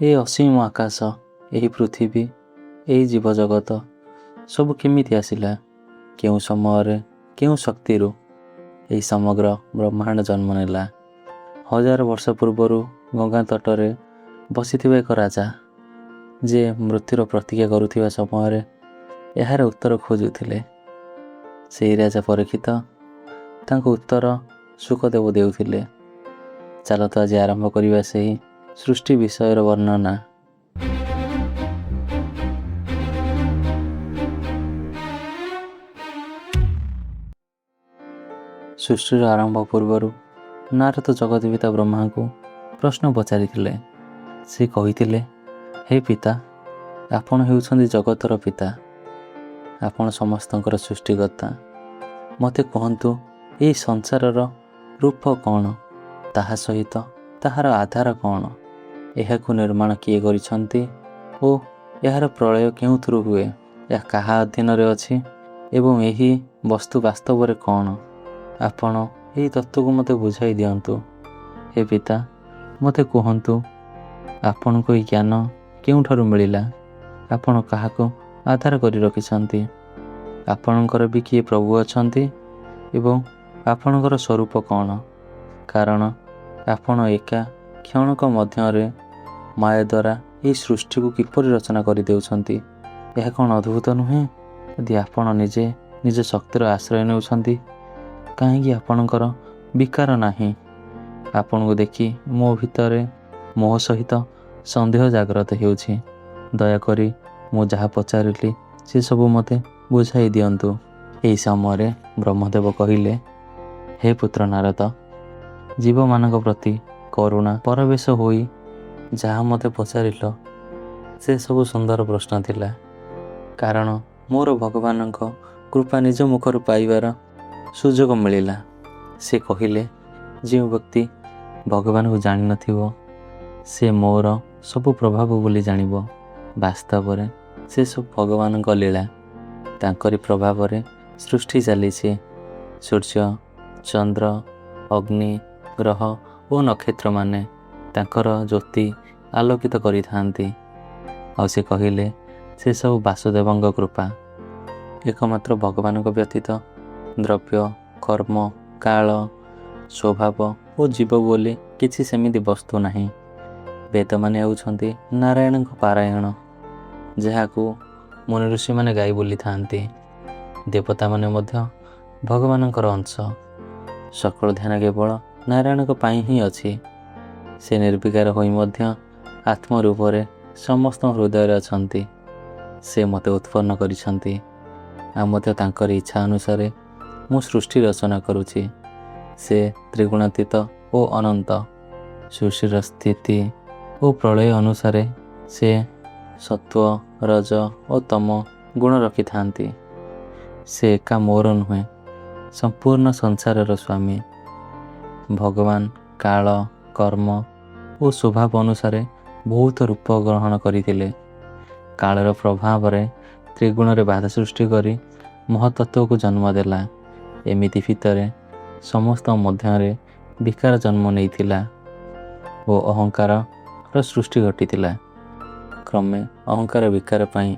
ଏ ଅସୀମ ଆକାଶ, ଏହି ପୃଥିବୀ, ଏହି ଜୀବଜଗତ ସବୁ କେମିତି ଆସିଲା? କେଉଁ ସମୟରେ, କେଉଁ ଶକ୍ତିରୁ ଏହି ସମଗ୍ର ବ୍ରହ୍ମାଣ୍ଡ ଜନ୍ମ ନେଲା? ହଜାର ବର୍ଷ ପୂର୍ବରୁ ଗଙ୍ଗା ତଟରେ ବସିଥିବା ଏକ ରାଜା, ଯିଏ ମୃତ୍ୟୁର ପ୍ରତିଜ୍ଞା କରୁଥିବା ସମୟରେ ଏହାର ଉତ୍ତର ଖୋଜୁଥିଲେ। ସେହି ରାଜା ପରୀକ୍ଷିତ ତାଙ୍କୁ ଉତ୍ତର ଶୁକଦେବ ଦେଉଥିଲେ। ଚାଲ ତ ଆଜି ଆରମ୍ଭ କରିବା ସେହି ସୃଷ୍ଟି ବିଷୟର ବର୍ଣ୍ଣନା। ସୃଷ୍ଟିର ଆରମ୍ଭ ପୂର୍ବରୁ ନାରଦ ଜଗତ ପିତା ବ୍ରହ୍ମାଙ୍କୁ ପ୍ରଶ୍ନ ପଚାରିଥିଲେ। ସେ କହିଥିଲେ, ହେ ପିତା, ଆପଣ ହେଉଛନ୍ତି ଜଗତର ପିତା, ଆପଣ ସମସ୍ତଙ୍କର ସୃଷ୍ଟିକର୍ତ୍ତା। ମୋତେ କୁହନ୍ତୁ, ଏହି ସଂସାରର ରୂପ କ'ଣ? ତାହା ସହିତ ତାହାର ଆଧାର କ'ଣ? ଏହାକୁ ନିର୍ମାଣ କିଏ କରିଛନ୍ତି ଓ ଏହାର ପ୍ରଳୟ କେଉଁଥିରୁ ହୁଏ? ଏହା କାହା ଅଧୀନରେ ଅଛି ଏବଂ ଏହି ବସ୍ତୁ ବାସ୍ତବରେ କ'ଣ? ଆପଣ ଏହି ତତ୍ତ୍ୱକୁ ମୋତେ ବୁଝାଇ ଦିଅନ୍ତୁ। ହେ ପିତା, ମୋତେ କୁହନ୍ତୁ, ଆପଣଙ୍କୁ ଏହି ଜ୍ଞାନ କେଉଁଠାରୁ ମିଳିଲା? ଆପଣ କାହାକୁ ଆଧାର କରି ରଖିଛନ୍ତି? ଆପଣଙ୍କର ବି କିଏ ପ୍ରଭୁ ଅଛନ୍ତି ଏବଂ ଆପଣଙ୍କର ସ୍ୱରୂପ କ'ଣ? କାରଣ ଆପଣ ଏକା କ୍ଷଣକ ମଧ୍ୟରେ ମାୟା ଦ୍ୱାରା ଏହି ସୃଷ୍ଟିକୁ କିପରି ରଚନା କରିଦେଉଛନ୍ତି, ଏହା କ'ଣ ଅଦ୍ଭୁତ ନୁହେଁ? ଯଦି ଆପଣ ନିଜେ ନିଜ ଶକ୍ତିର ଆଶ୍ରୟ ନେଉଛନ୍ତି, କାହିଁକି ଆପଣଙ୍କର ବିକାର ନାହିଁ? ଆପଣଙ୍କୁ ଦେଖି ମୋ ଭିତରେ ମୋହ ସହିତ ସନ୍ଦେହ ଜାଗ୍ରତ ହେଉଛି। ଦୟାକରି ମୁଁ ଯାହା ପଚାରିଲି ସେସବୁ ମୋତେ ବୁଝାଇ ଦିଅନ୍ତୁ। ଏହି ସମୟରେ ବ୍ରହ୍ମଦେବ କହିଲେ, ହେ ପୁତ୍ର ନାରଦ, ଜୀବମାନଙ୍କ ପ୍ରତି କରୁଣା ପରବେଶ ହୋଇ ଯାହା ମୋତେ ପଚାରିଲ, ସେସବୁ ସୁନ୍ଦର ପ୍ରଶ୍ନ ଥିଲା। କାରଣ ମୋର ଭଗବାନଙ୍କ କୃପା ନିଜ ମୁଖରୁ ପାଇବାର ସୁଯୋଗ ମିଳିଲା। ସେ କହିଲେ, ଯେଉଁ ବ୍ୟକ୍ତି ଭଗବାନଙ୍କୁ ଜାଣିନଥିବ, ସେ ମୋର ସବୁ ପ୍ରଭାବ ବୋଲି ଜାଣିବ। ବାସ୍ତବରେ ସେସବୁ ଭଗବାନଙ୍କ ଲୀଳା। ତାଙ୍କରି ପ୍ରଭାବରେ ସୃଷ୍ଟି ଚାଲିଛି। ସୂର୍ଯ୍ୟ, ଚନ୍ଦ୍ର, ଅଗ୍ନି, ଗ୍ରହ ଓ ନକ୍ଷତ୍ରମାନେ ତାଙ୍କର ଜ୍ୟୋତି ଆଲୋକିତ କରିଥାନ୍ତି। ଆଉ ସେ କହିଲେ, ସେସବୁ ବାସୁଦେବଙ୍କ କୃପା। ଏକମାତ୍ର ଭଗବାନଙ୍କ ବ୍ୟତୀତ ଦ୍ରବ୍ୟ, କର୍ମ, କାଳ, ସ୍ୱଭାବ ଓ ଜୀବ ବୋଲି କିଛି ସେମିତି ବସ୍ତୁ ନାହିଁ। ବେଦମାନେ ହେଉଛନ୍ତି ନାରାୟଣଙ୍କ ପାରାୟଣ, ଯାହାକୁ ମୁନି ଋଷିମାନେ ଗାଇ ବୁଲିଥାନ୍ତି। ଦେବତାମାନେ ମଧ୍ୟ ଭଗବାନଙ୍କର ଅଂଶ। ସକଳ ଧ୍ୟାନ କେବଳ ନାରାୟଣଙ୍କ ପାଇଁ ହିଁ ଅଛି। ସେ ନିର୍ବିକାର ହୋଇ ମଧ୍ୟ ଆତ୍ମ ରୂପରେ ସମସ୍ତଙ୍କ ହୃଦୟରେ ଅଛନ୍ତି। ସେ ମୋତେ ଉତ୍ପନ୍ନ କରିଛନ୍ତି, ଆଉ ମଧ୍ୟ ତାଙ୍କର ଇଚ୍ଛା ଅନୁସାରେ ମୁଁ ସୃଷ୍ଟି ରଚନା କରୁଛି। ସେ ତ୍ରିଗୁଣାତୀତ ଓ ଅନନ୍ତ। ସୃଷ୍ଟିର ସ୍ଥିତି ଓ ପ୍ରଳୟ ଅନୁସାରେ ସେ ସତ୍ୱ, ରଜ ଓ ତମ ଗୁଣ ରଖିଥାନ୍ତି। ସେ ଏକା ମୋର ନୁହେଁ, ସମ୍ପୂର୍ଣ୍ଣ ସଂସାରର ସ୍ୱାମୀ। ଭଗବାନ କାଳ, କର୍ମ ଓ ସ୍ୱଭାବ ଅନୁସାରେ ବହୁତ ରୂପ ଗ୍ରହଣ କରିଥିଲେ। କାଳର ପ୍ରଭାବରେ ତ୍ରିଗୁଣରେ ବାଧା ସୃଷ୍ଟି କରି ମହତ୍ତତ୍ୱକୁ ଜନ୍ମ ଦେଲା। ଏମିତି ଭିତରେ ସମସ୍ତଙ୍କ ମଧ୍ୟରେ ବିକାର ଜନ୍ମ ନେଇଥିଲା ଓ ଅହଙ୍କାରର ସୃଷ୍ଟି ଘଟିଥିଲା। କ୍ରମେ ଅହଙ୍କାର ବିକାର ପାଇଁ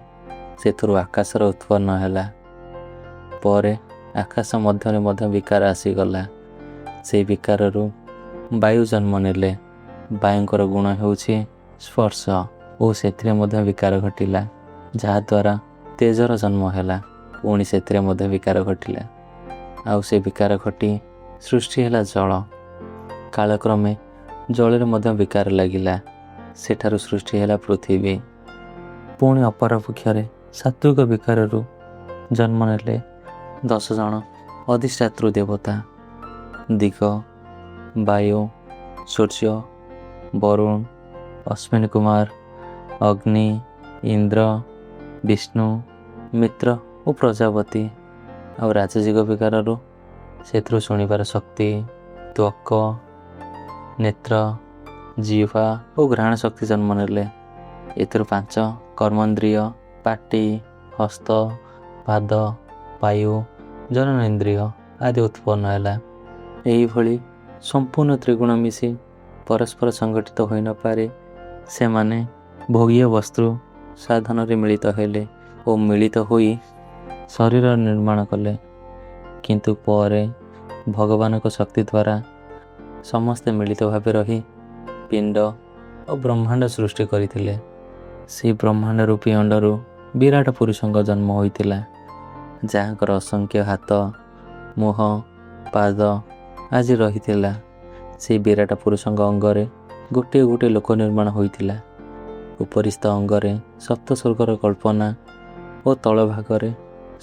ସେଥିରୁ ଆକାଶର ଉତ୍ପନ୍ନ ହେଲା। ପରେ ଆକାଶ ମଧ୍ୟରେ ମଧ୍ୟ ବିକାର ଆସିଗଲା। ସେହି ବିକାରରୁ ବାୟୁ ଜନ୍ମ ନେଲେ। ବାୟୁଙ୍କର ଗୁଣ ହେଉଛି ସ୍ପର୍ଶ ଓ ସେଥିରେ ମଧ୍ୟ ବିକାର ଘଟିଲା, ଯାହାଦ୍ୱାରା ତେଜର ଜନ୍ମ ହେଲା। ପୁଣି ସେଥିରେ ମଧ୍ୟ ବିକାର ଘଟିଲା, ଆଉ ସେ ବିକାର ଘଟି ସୃଷ୍ଟି ହେଲା ଜଳ। କାଳକ୍ରମେ ଜଳରେ ମଧ୍ୟ ବିକାର ଲାଗିଲା। ସେଠାରୁ ସୃଷ୍ଟି ହେଲା ପୃଥିବୀ। ପୁଣି ଅପରପକ୍ଷରେ ସାତ୍ଵିକ ବିକାରରୁ ଜନ୍ମ ନେଲେ 10 ଜଣ ଅଧିଷ୍ଠାତୃ ଦେବତା। ଦିଗ, ବାୟୁ, ସୂର୍ଯ୍ୟ, ବରୁଣ, ଅଶ୍ୱିନୀ କୁମାର, ଅଗ୍ନି, ଇନ୍ଦ୍ର, ବିଷ୍ଣୁ, ମିତ୍ର ଓ ପ୍ରଜାପତି। ଆଉ ରାଜସିକ ବିକାରରୁ ସେଥିରୁ ଶୁଣିବାର ଶକ୍ତି, ତ୍ୱକ, ନେତ୍ର, ଜିହ୍ୱା ଓ ଘ୍ରାଣ ଶକ୍ତି ଜନ୍ମ ନେଲେ। ଏଥିରୁ 5 କର୍ମେନ୍ଦ୍ରିୟ, ପାଟି, ହସ୍ତ, ପାଦ, ବାୟୁ, ଜନନେନ୍ଦ୍ରିୟ ଆଦି ଉତ୍ପନ୍ନ ହେଲା। ଏହିଭଳି ସମ୍ପୂର୍ଣ୍ଣ ତ୍ରିଗୁଣ ମିଶି ପରସ୍ପର ସଂଗଠିତ ହୋଇନପାରି ସେମାନେ ଭୋଗୀୟ ବସ୍ତୁ ସାଧନରେ ମିଳିତ ହେଲେ ଓ ମିଳିତ ହୋଇ ଶରୀର ନିର୍ମାଣ କଲେ, କିନ୍ତୁ ପରେ ଭଗବାନଙ୍କ ଶକ୍ତି ଦ୍ୱାରା ସମସ୍ତେ ମିଳିତ ଭାବେ ରହି ପିଣ୍ଡ ଓ ବ୍ରହ୍ମାଣ୍ଡ ସୃଷ୍ଟି କରିଥିଲେ। ସେହି ବ୍ରହ୍ମାଣ୍ଡ ରୂପୀ ଅଣ୍ଡରୁ ବିରାଟ ପୁରୁଷଙ୍କ ଜନ୍ମ ହୋଇଥିଲା, ଯାହାଙ୍କର ଅସଂଖ୍ୟ ହାତ, ମୁହଁ, ପାଦ ଆଜି ରହିଥିଲା। ସେହି ବିରାଟ ପୁରୁଷଙ୍କ ଅଙ୍ଗରେ ଗୋଟିଏ ଗୋଟିଏ ଲୋକ ନିର୍ମାଣ ହୋଇଥିଲା। ଉପରିସ୍ଥ ଅଙ୍ଗରେ ସପ୍ତ ସ୍ୱର୍ଗର କଳ୍ପନା ଓ ତଳ ଭାଗରେ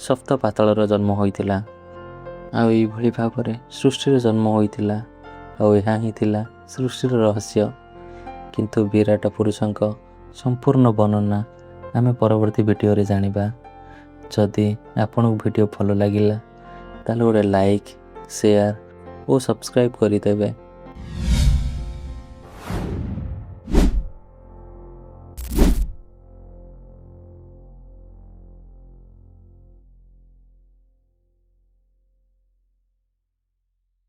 ସପ୍ତ ପାତାଳର ଜନ୍ମ ହୋଇଥିଲା। ଆଉ ଏଇଭଳି ଭାବରେ ସୃଷ୍ଟିର ଜନ୍ମ ହୋଇଥିଲା। ଆଉ ଏହା ହିଁ ଥିଲା ସୃଷ୍ଟିର ରହସ୍ୟ। କିନ୍ତୁ ବିରାଟ ପୁରୁଷଙ୍କ ସମ୍ପୂର୍ଣ୍ଣ ବର୍ଣ୍ଣନା ଆମେ ପରବର୍ତ୍ତୀ ଭିଡ଼ିଓରେ ଜାଣିବା। ଯଦି ଆପଣଙ୍କୁ ଭିଡ଼ିଓ ଭଲ ଲାଗିଲା ତାହେଲେ ଗୋଟେ ଲାଇକ୍, ସେୟାର ଓ ସବସ୍କ୍ରାଇବ୍ କରିଦେବେ।